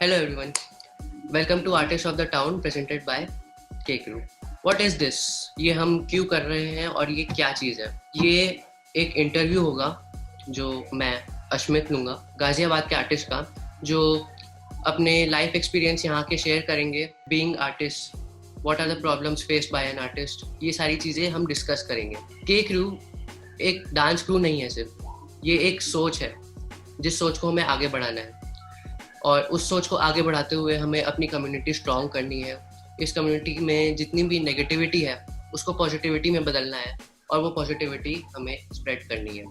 Hello everyone. Welcome to Artists of the Town presented by K Crew. What is this? ये हम क्यों कर रहे हैं और ये क्या चीज़ है? ये एक इंटरव्यू होगा जो मैं अश्मित लूँगा गाजियाबाद के आर्टिस्ट का, जो अपने लाइफ एक्सपीरियंस यहाँ के शेयर करेंगे. Being artist, what are the problems faced by an artist, ये सारी चीज़ें हम डिस्कस करेंगे. के क्रू एक डांस क्रू नहीं है सिर्फ, ये एक सोच है जिस सोच को हमें आगे बढ़ाना है और उस सोच को आगे बढ़ाते हुए हमें अपनी कम्युनिटी स्ट्रॉन्ग करनी है. इस कम्युनिटी में जितनी भी नेगेटिविटी है उसको पॉजिटिविटी में बदलना है और वो पॉजिटिविटी हमें स्प्रेड करनी है.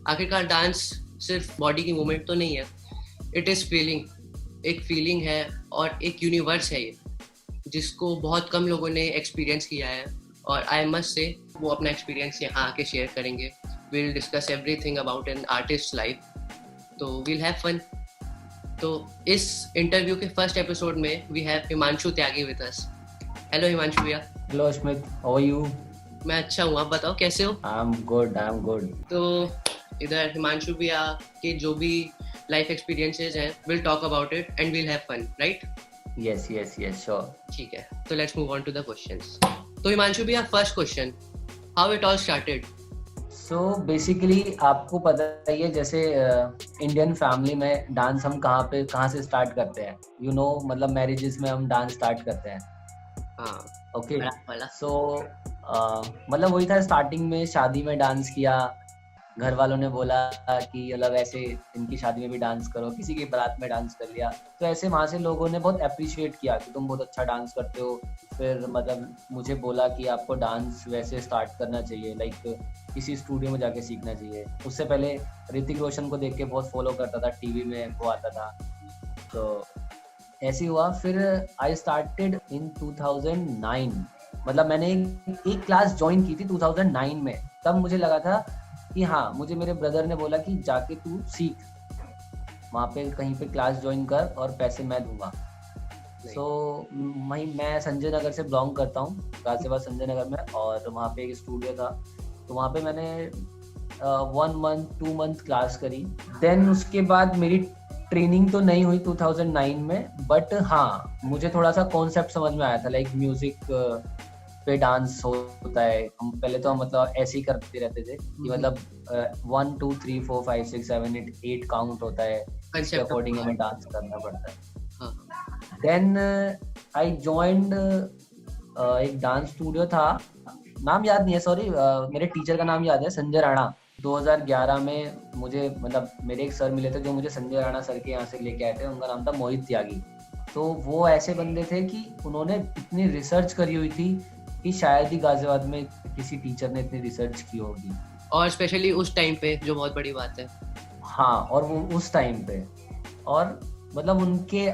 आखिरकार डांस सिर्फ बॉडी की मूवमेंट तो नहीं है, इट इज़ फीलिंग. एक फीलिंग है और एक यूनिवर्स है ये, जिसको बहुत कम लोगों ने एक्सपीरियंस किया है और आई मस्ट से वो अपना एक्सपीरियंस यहाँ आके शेयर करेंगे. We will discuss everything about an artist life, तो वील हैव फन. तो इस इंटरव्यू के फर्स्ट एपिसोड में we have Himanshu Tyagi with us. Hello Himanshu भैया. Hello Ashmit, how are you? मैं अच्छा हूँ, आप बताओ कैसे हो? I am good. तो इधर हिमांशु भैया के जो भी लाइफ एक्सपीरियंसेस हैं, will talk about it and will have fun, right? Yes sure. ठीक है, तो let's move on to the questions. तो हिमांशु भैया, first question, how it all started? So basically आपको पता ही है, जैसे इंडियन फैमिली में डांस हम कहाँ से स्टार्ट करते हैं, यू नो, मतलब मैरिजेस में हम डांस स्टार्ट करते हैं. हाँ, ओके. वाला. सो मतलब वही था, स्टार्टिंग में शादी में डांस किया, घर वालों ने बोला कि मतलब ऐसे इनकी शादी में भी डांस करो, किसी की बारात में डांस कर लिया, तो ऐसे वहाँ से लोगों ने बहुत अप्रिशिएट किया कि तुम बहुत अच्छा डांस करते हो. फिर मतलब मुझे बोला कि आपको डांस वैसे स्टार्ट करना चाहिए, लाइक किसी स्टूडियो में जाके सीखना चाहिए. उससे पहले ऋतिक रोशन को देख के बहुत फॉलो करता था, टीवी में वो आता था, तो ऐसे हुआ. फिर आई स्टार्टेड इन 2009. मतलब मैंने एक क्लास ज्वाइन की थी 2009 में. तब मुझे लगा था कि हाँ, मुझे मेरे ब्रदर ने बोला कि जाके तू सीख, वहाँ पे कहीं पे क्लास ज्वाइन कर और पैसे मैं दूंगा. सो मैं संजय नगर से बिलोंग करता हूँ, गाजियाबाद संजय नगर में, और वहाँ पे एक स्टूडियो था, तो वहाँ पे मैंने 1 मंथ 2 मंथ क्लास करी. देन उसके बाद मेरी ट्रेनिंग तो नहीं हुई 2009 में, बट हाँ मुझे थोड़ा सा कॉन्सेप्ट समझ में आया था, लाइक म्यूजिक पे डांस होता है. हम पहले तो मतलब ऐसे ही करते रहते थे कि मतलब 1 2 3 4 5 6 7 8 काउंट होता है, उसके अकॉर्डिंग हमें डांस करना पड़ता है. देन आई जॉइंड एक डांस स्टूडियो था, नाम याद नहीं है, सॉरी, मेरे टीचर का नाम याद है, संजय राणा. 2011 में मुझे मतलब मेरे एक सर मिले थे जो मुझे संजय राणा सर के यहाँ से लेके आए थे. उनका नाम था मोहित त्यागी. तो वो ऐसे बंदे थे कि उन्होंने इतनी रिसर्च करी हुई थी कि शायद ही गाजियाबाद में किसी टीचर ने इतनी रिसर्च की होगी, और स्पेशली उस टाइम पे, जो बहुत बड़ी बात है. हाँ, और वो उस टाइम पे, और मतलब उनके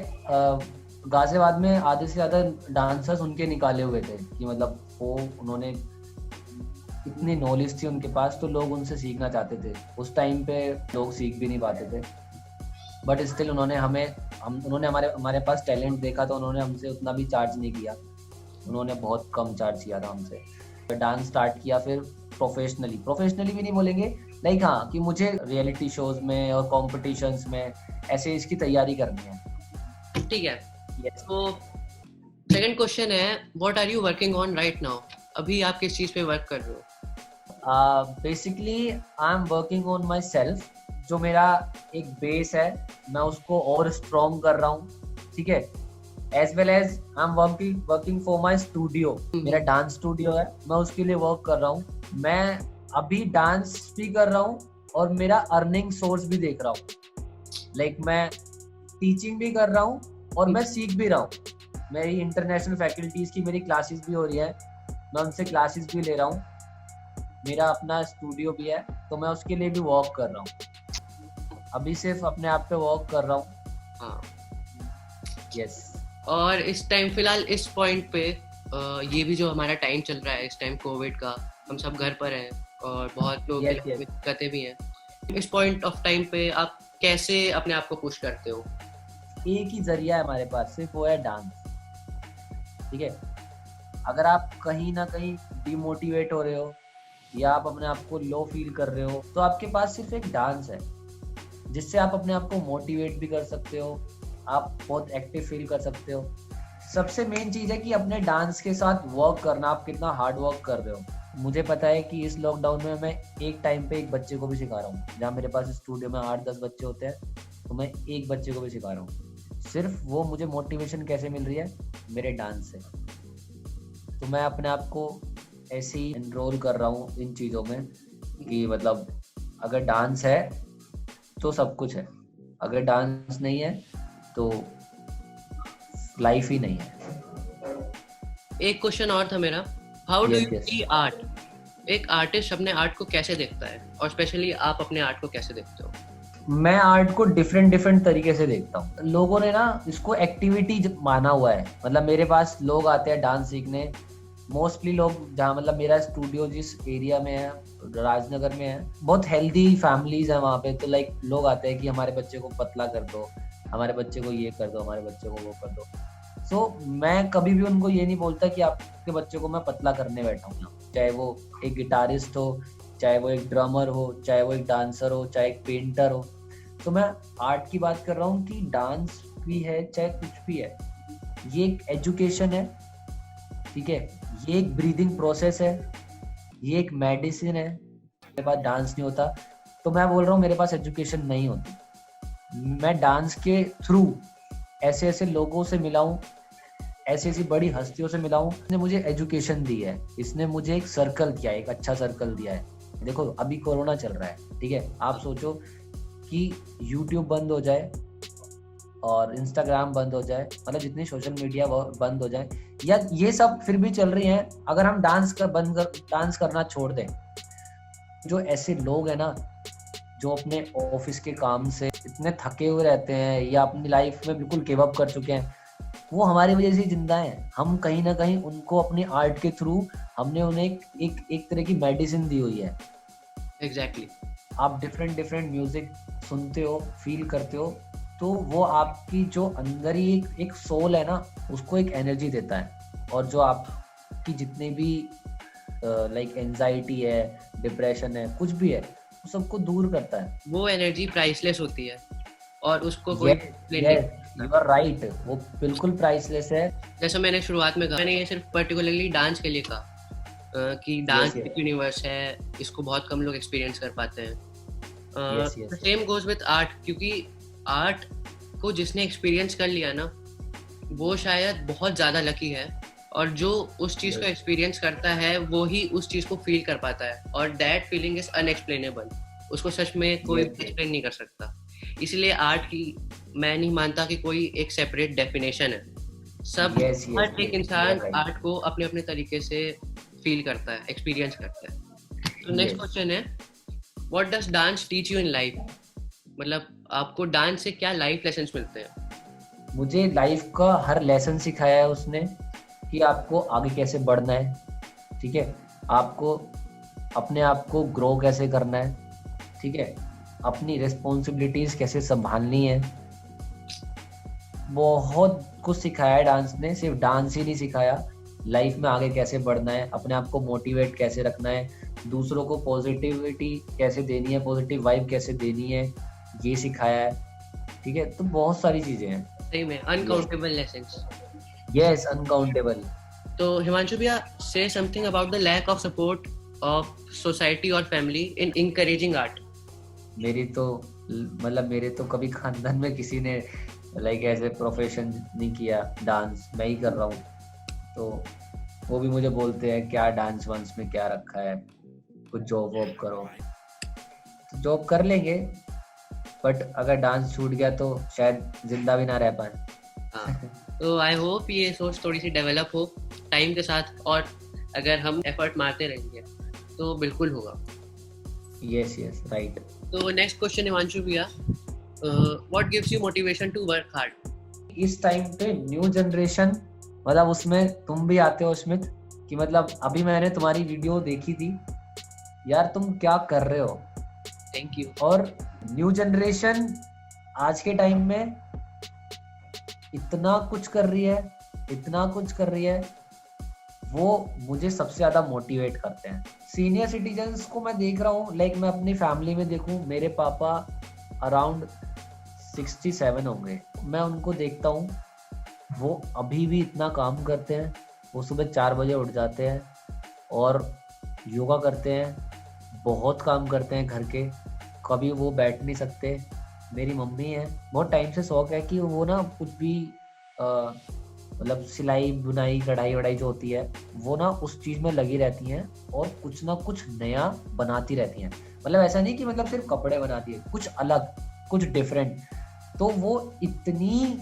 गाजियाबाद में आधे से ज़्यादा डांसर्स उनके निकाले हुए थे कि मतलब वो उन्होंने इतनी नॉलेज थी उनके पास, तो लोग उनसे सीखना चाहते थे. उस टाइम पे लोग सीख भी नहीं पाते थे, बट स्टिल उन्होंने हमारे पास टैलेंट देखा, तो उन्होंने हमसे उतना भी चार्ज नहीं किया. उन्होंने बहुत कम चार्ज किया था हमसे. डांस स्टार्ट किया, फिर प्रोफेशनली भी नहीं बोलेंगे, लाइक हाँ, कि मुझे रियलिटी शोज में और कॉम्पिटिशन्स में ऐसे इसकी तैयारी करनी है. ठीक है. तो सेकंड क्वेश्चन है, what are you working on right now? अभी आप किस चीज पे वर्क कर रहे हो? Basically I am working on myself. जो मेरा एक बेस है, मैं उसको और स्ट्रॉन्ग कर रहा हूँ, ठीक है. As well as I am working for my studio. मेरा डांस स्टूडियो है, मैं उसके लिए वर्क कर रहा हूँ. मैं अभी डांस भी कर रहा हूँ और मेरा अर्निंग सोर्स भी देख रहा हूँ. लाइक मैं टीचिंग भी कर रहा हूँ और मैं सीख भी रहा हूँ. मेरी इंटरनेशनल फैकल्टीज की मेरी क्लासेस भी हो रही है, मैं उनसे क्लासेस भी ले रहा हूँ. मेरा अपना स्टूडियो भी है, तो मैं उसके लिए भी वर्क कर रहा हूँ. अभी सिर्फ अपने आप पे वर्क कर रहा हूँ. हाँ. यस. और इस टाइम फिलहाल इस पॉइंट पे ये भी जो हमारा टाइम चल रहा है, इस टाइम कोविड का, हम सब घर पर हैं और बहुत लोग दिक्कतें भी हैं. इस पॉइंट ऑफ टाइम पे आप कैसे अपने आप को पुश करते हो? एक ही जरिया है हमारे पास, सिर्फ वो है डांस, ठीक है. अगर आप कहीं ना कहीं डिमोटिवेट हो रहे हो या आप अपने आप को लो फील कर रहे हो, तो आपके पास सिर्फ एक डांस है जिससे आप अपने आप को मोटिवेट भी कर सकते हो, आप बहुत एक्टिव फील कर सकते हो। सबसे मेन चीज है कि अपने डांस के साथ वर्क करना, आप कितना हार्ड वर्क कर रहे हो। मुझे पता है कि इस लॉकडाउन में मैं एक टाइम पे एक बच्चे को भी सिखा रहा हूँ, जहाँ मेरे पास स्टूडियो में 8-10 बच्चे होते हैं तो मैं एक बच्चे को भी सिखा रहा हूँ। सिर्फ वो मुझे मोटिवेशन कैसे मिल रही है, मेरे डांस से। तो मैं अपने आप को ऐसे ही एनरोल कर रहा हूँ इन चीज़ों में कि मतलब अगर डांस है तो सब कुछ है, अगर डांस नहीं है तो लाइफ ही नहीं है। एक क्वेश्चन और था मेरा, how do Yes, you yes. See art? एक आर्टिस्ट अपने आर्ट को कैसे देखता है, और स्पेशली आप अपने आर्ट को कैसे देखते हो? मैं आर्ट को डिफरेंट तरीके से देखता हूँ। लोगों ने ना इसको एक्टिविटी माना हुआ है। मतलब मेरे पास लोग आते हैं डांस सीखने, मोस्टली लोग जहाँ मतलब मेरा स्टूडियो जिस एरिया में है, राजनगर में है, बहुत हेल्दी फैमिलीज है वहाँ पे। तो लाइक लोग आते हैं कि हमारे बच्चे को पतला कर दो, हमारे बच्चे को ये कर दो, हमारे बच्चे को वो कर दो। सो मैं कभी भी उनको ये नहीं बोलता कि आपके बच्चे को मैं पतला करने बैठा हूँ, चाहे वो एक गिटारिस्ट हो, चाहे वो एक ड्रमर हो, चाहे वो एक डांसर हो, चाहे एक पेंटर हो। तो मैं आर्ट की बात कर रहा हूँ कि डांस भी है चाहे कुछ भी है, ये एक एजुकेशन है, ठीक है, ये एक ब्रीदिंग प्रोसेस है, ये एक मेडिसिन है। मेरे पास डांस नहीं होता तो मैं बोल रहा हूँ मेरे पास एजुकेशन नहीं होती। मैं डांस के थ्रू ऐसे ऐसे लोगों से मिला हूँ, ऐसी ऐसी बड़ी हस्तियों से मिला हूँ, इसने मुझे एजुकेशन दी है, इसने मुझे एक सर्कल दिया है, एक अच्छा सर्कल दिया है। देखो अभी कोरोना चल रहा है, ठीक है, आप सोचो कि यूट्यूब बंद हो जाए और इंस्टाग्राम बंद हो जाए, मतलब जितनी सोशल मीडिया बंद हो जाए, या ये सब फिर भी चल रही हैं, अगर हम डांस करना छोड़ दें, जो ऐसे लोग हैं ना जो अपने ऑफिस के काम से इतने थके हुए रहते हैं या अपनी लाइफ में बिल्कुल गिव अप कर चुके हैं, वो हमारी वजह से जिंदा हैं। हम कहीं ना कहीं उनको अपनी आर्ट के थ्रू हमने उन्हें एक तरह की मेडिसिन दी हुई है। एग्जैक्टली आप डिफरेंट म्यूजिक सुनते हो, फील करते हो, तो वो आपकी जो अंदर ही एक सोल है ना, उसको एक एनर्जी देता है। और जो आपकी जितने भी लाइक एंजाइटी है, डिप्रेशन है, कुछ भी है, वो सबको दूर करता है। वो एनर्जी प्राइसलेस होती है और उसको कोई यू आर राइट, वो बिल्कुल प्राइसलेस है। जैसे मैंने शुरुआत में कहा, मैंने ये सिर्फ पर्टिकुलरली डांस के लिए कहा कि डांस एक यूनिवर्स है, इसको बहुत कम लोग एक्सपीरियंस कर पाते हैं। सेम गोज विद आर्ट, क्योंकि आर्ट को जिसने एक्सपीरियंस कर लिया ना, वो शायद बहुत ज़्यादा लकी है, और जो उस चीज़ को एक्सपीरियंस करता है वो ही उस चीज़ को फील कर पाता है, और दैट फीलिंग इज अनएक्सप्लेनेबल। उसको सच में कोई एक्सप्लेन नहीं कर सकता। इसलिए आर्ट की मैं नहीं मानता कि कोई एक सेपरेट डेफिनेशन है। सब हर एक इंसान आर्ट को अपने अपने तरीके से फील करता है, एक्सपीरियंस करता है। तो नेक्स्ट क्वेश्चन है, what does dance teach you in life? मतलब आपको डांस से क्या लाइफ लेसन्स मिलते हैं? मुझे लाइफ का हर लेसन सिखाया है उसने, कि आपको आगे कैसे बढ़ना है, ठीक है, आपको अपने आप को ग्रो कैसे करना है, ठीक है, अपनी रिस्पॉन्सिबिलिटीज कैसे संभालनी है। बहुत कुछ सिखाया है डांस ने। सिर्फ डांस ही नहीं सिखाया, लाइफ में आगे कैसे बढ़ना है, अपने आप को मोटिवेट कैसे रखना है, दूसरों को पॉजिटिविटी कैसे देनी है, पॉजिटिव वाइब कैसे देनी है, ये सिखाया है, ठीक है। तो बहुत सारी चीजें हैं सही में, अनकाउंटेबल लेसन्स। Yes, uncountable. तो हिमांशु भैया, say something about the lack of support of society और फैमिली इन इनकरेजिंग आर्ट। मेरे तो कभी खानदान में किसी ने लाइक ऐसे प्रोफेशन नहीं किया, डांस मैं ही कर रहा हूँ, तो वो भी मुझे बोलते हैं क्या डांस वांस में क्या रखा है, कुछ जॉब वॉब करो। तो जॉब कर लेंगे, बट अगर डांस छूट गया तो शायद जिंदा भी ना रह पाए। तो आई होप ये सोच थोड़ी सी डेवलप हो टाइम के साथ, और अगर हम एफर्ट मारते रहेंगे तो बिल्कुल होगा। Yes right. तो नेक्स्ट क्वेश्चन हिमांशु भैया, what gives you motivation to work hard? इस टाइम पे न्यू जनरेशन, मतलब उसमें तुम भी आते हो स्मित, कि मतलब अभी मैंने तुम्हारी वीडियो देखी थी यार, तुम क्या कर रहे हो। Thank you. और न्यू जनरेशन आज के टाइम में इतना कुछ कर रही है, वो मुझे सबसे ज्यादा मोटिवेट करते हैं। सीनियर सिटीजन्स को मैं देख रहा हूँ, लाइक मैं अपनी फैमिली में देखूं, मेरे पापा अराउंड 67 होंगे। मैं उनको देखता हूँ, वो अभी भी इतना काम करते हैं। वो सुबह 4 बजे उठ जाते हैं और योगा करते हैं, बहुत काम करते हैं घर के, कभी वो बैठ नहीं सकते। मेरी मम्मी है, बहुत टाइम से शौक है कि वो ना कुछ भी मतलब सिलाई बुनाई कढ़ाई वढ़ाई जो होती है वो ना उस चीज़ में लगी रहती हैं और कुछ ना कुछ नया बनाती रहती हैं। मतलब ऐसा नहीं कि मतलब सिर्फ कपड़े बनाती है, कुछ अलग, कुछ डिफरेंट। तो वो इतनी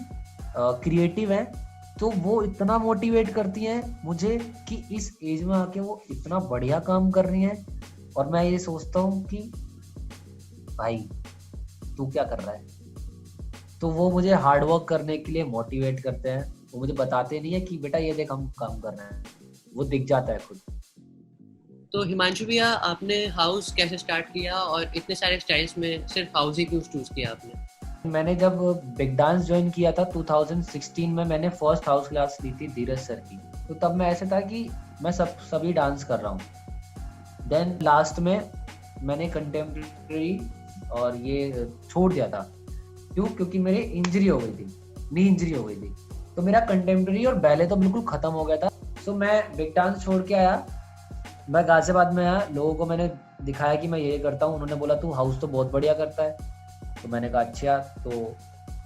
क्रिएटिव है, तो वो इतना मोटिवेट करती हैं मुझे कि इस एज में आके वो इतना बढ़िया काम कर रही हैं। और मैं ये सोचता हूँ कि भाई तू क्या कर रहा है। तो वो मुझे हार्ड वर्क करने के लिए मोटिवेट करते हैं। वो मुझे बताते नहीं है कि बेटा ये देख हम काम कर रहे हैं, वो दिख जाता है खुद। तो हिमांशु भैया, आपने हाउस कैसे स्टार्ट किया और इतने सारे स्टाइल्स में सिर्फ हाउस ही क्यों चूज किया आपने? मैंने जब बिग डांस ज्वाइन किया था 2016 में, मैंने फर्स्ट हाउस क्लास ली थी धीरज सर की। तो तब मैं ऐसे था कि मैं सभी डांस कर रहा हूँ। देन लास्ट में मैंने कंटेम्प्रेरी और ये छोड़ दिया था। क्यों? क्योंकि मेरी इंजरी हो गई थी, नी इंजरी हो गई थी। तो मेरा कंटेम्प्रेरी और बैले तो बिल्कुल खत्म हो गया था। तो मैं बिग डांस छोड़ के आया, मैं गाजियाबाद में आया, लोगों को मैंने दिखाया कि मैं ये करता हूँ। उन्होंने बोला तू हाउस तो बहुत बढ़िया करता है। तो मैंने कहा अच्छा। तो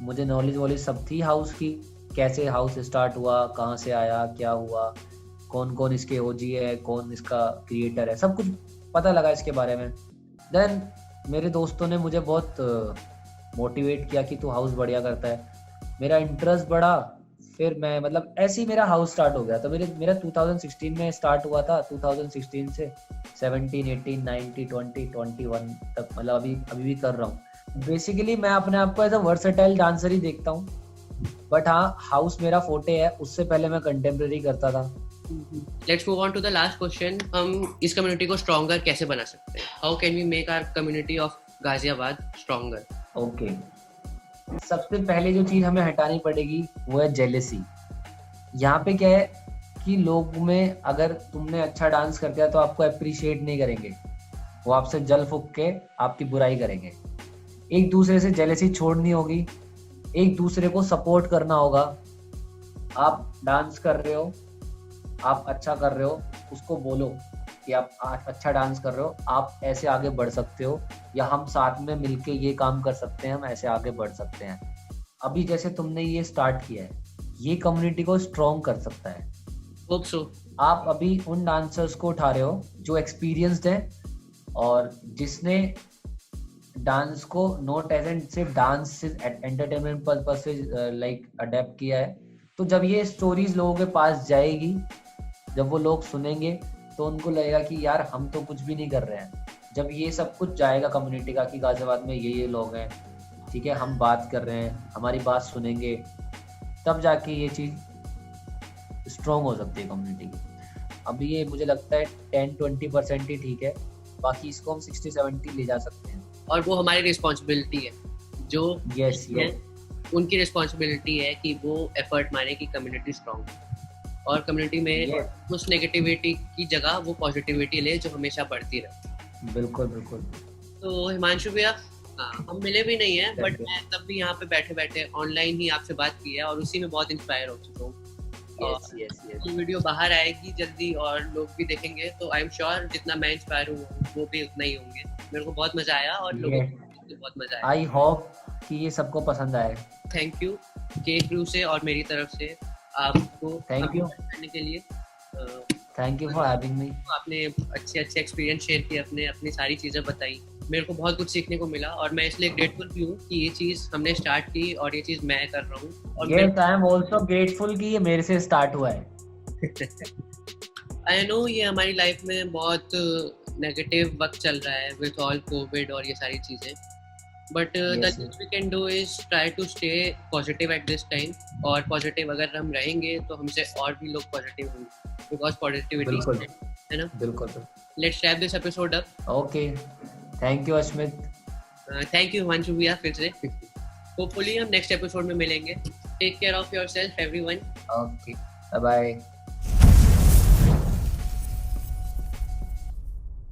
मुझे नॉलेज सब थी हाउस की, कैसे हाउस स्टार्ट हुआ, कहाँ से आया, क्या हुआ, कौन कौन इसके ओजी है, कौन इसका क्रिएटर है, सब कुछ पता लगा इसके बारे में। देन मेरे दोस्तों ने मुझे बहुत मोटिवेट किया कि तू हाउस बढ़िया करता है। मेरा इंटरेस्ट बढ़ा, फिर मैं मतलब ऐसे ही मेरा हाउस स्टार्ट हो गया। तो मेरा 2016 में स्टार्ट हुआ था। 2016 से 17, 18, 19, 20, 21 तक मतलब अभी भी कर रहा हूँ। बेसिकली मैं अपने आप को एज अ वर्सेटाइल डांसर ही देखता हूँ। बट हाँ, हाउस मेरा फोटे है। उससे पहले मैं कंटेम्प्रेरी करता था। Let's move on to the last question. हम इस कम्युनिटी को स्ट्रॉन्गर कैसे बना सकते हैं? How can we make our community of Ghaziabad stronger? Okay, सबसे पहले जो चीज हमें हटानी पड़ेगी वो है जेलेसी। यहाँ पे क्या है कि लोग में अगर तुमने अच्छा डांस कर दिया तो आपको अप्रिशिएट नहीं करेंगे, वो आपसे जल फूक के आपकी बुराई करेंगे। एक दूसरे से जेलेसी छोड़नी होगी, एक दूसरे को सपोर्ट करना होगा। आप डांस कर रहे हो, आप अच्छा कर रहे हो, उसको बोलो कि आप अच्छा डांस कर रहे हो, आप ऐसे आगे बढ़ सकते हो, या हम साथ में मिलके ये काम कर सकते हैं, हम ऐसे आगे बढ़ सकते हैं। अभी जैसे तुमने ये स्टार्ट किया है, ये कम्युनिटी को स्ट्रॉन्ग कर सकता है। Hope so. आप अभी उन डांसर्स को उठा रहे हो जो एक्सपीरियंस्ड है और जिसने डांस को नॉट एज एंड सिर्फ डांस एंटरटेनमेंट पर्पस से लाइक अडेप्ट किया है। तो जब ये स्टोरीज लोगों के पास जाएगी, जब वो लोग सुनेंगे तो उनको लगेगा कि यार हम तो कुछ भी नहीं कर रहे हैं। जब ये सब कुछ जाएगा कम्युनिटी का कि गाजियाबाद में ये लोग हैं, ठीक है, हम बात कर रहे हैं, हमारी बात सुनेंगे, तब जाके ये चीज़ स्ट्रॉन्ग हो सकती है कम्युनिटी की। अभी ये मुझे लगता है 10-20% ही ठीक है, बाकी इसको हम 60-70 ले जा सकते हैं। और वो हमारी रिस्पॉन्सिबिलिटी है, जो यस उनकी रिस्पॉन्सिबिलिटी है कि वो एफर्ट मारे कि कम्युनिटी स्ट्रॉन्ग और कम्युनिटी में उस नेगेटिविटी की जगह वो पॉजिटिविटी ले जो हमेशा बढ़ती रहे। बिल्कुल बिल्कुल। तो हिमांशु भैया, हम मिले भी नहीं हैं, बट मैं तब भी यहाँ पे बैठे बैठे ऑनलाइन ही आपसे बात की है और उसी में बहुत इंस्पायर हो चुका हूँ। ये वीडियो बाहर आएगी जल्दी और लोग भी देखेंगे, तो आई एम श्योर जितना मैं इंस्पायर हूँ वो भी उतना ही होंगे। मेरे को बहुत मजा आया और लोगों को बहुत मजा आया। आई होप कि ये सबको पसंद आए। थैंक यू के क्रू से और मेरी तरफ से आपको थैंक यू करने के लिए। Thank you for having me. आपने अच्छे एक्सपीरियंस शेयर किए, अपनी सारी चीज़ें बताई, मेरे को बहुत कुछ सीखने को मिला और मैं इसलिए ग्रेटफुल भी हूँ कि ये चीज़ हमने स्टार्ट की और ये चीज़ मैं कर रहा हूँ। और yes, I am also grateful कि ये मेरे से स्टार्ट हुआ है। आई नो ये हमारी लाइफ में बहुत नेगेटिव वक्त चल रहा है विद ऑल कोविड और ये सारी चीज़ें, but the we can do is try to stay positive at this time. और पॉजिटिव अगर हम रहेंगे तो हमसे और भी लोग पॉजिटिव होंगे, बिकॉज पॉजिटिविटी है ना। बिल्कुल। Let's wrap this episode up. Okay, thank you Ashmit. Thank you Himanshu भैया फिर से। होपफुली हम नेक्स्ट एपिसोड में मिलेंगे। Take care of yourself everyone. Okay, bye bye.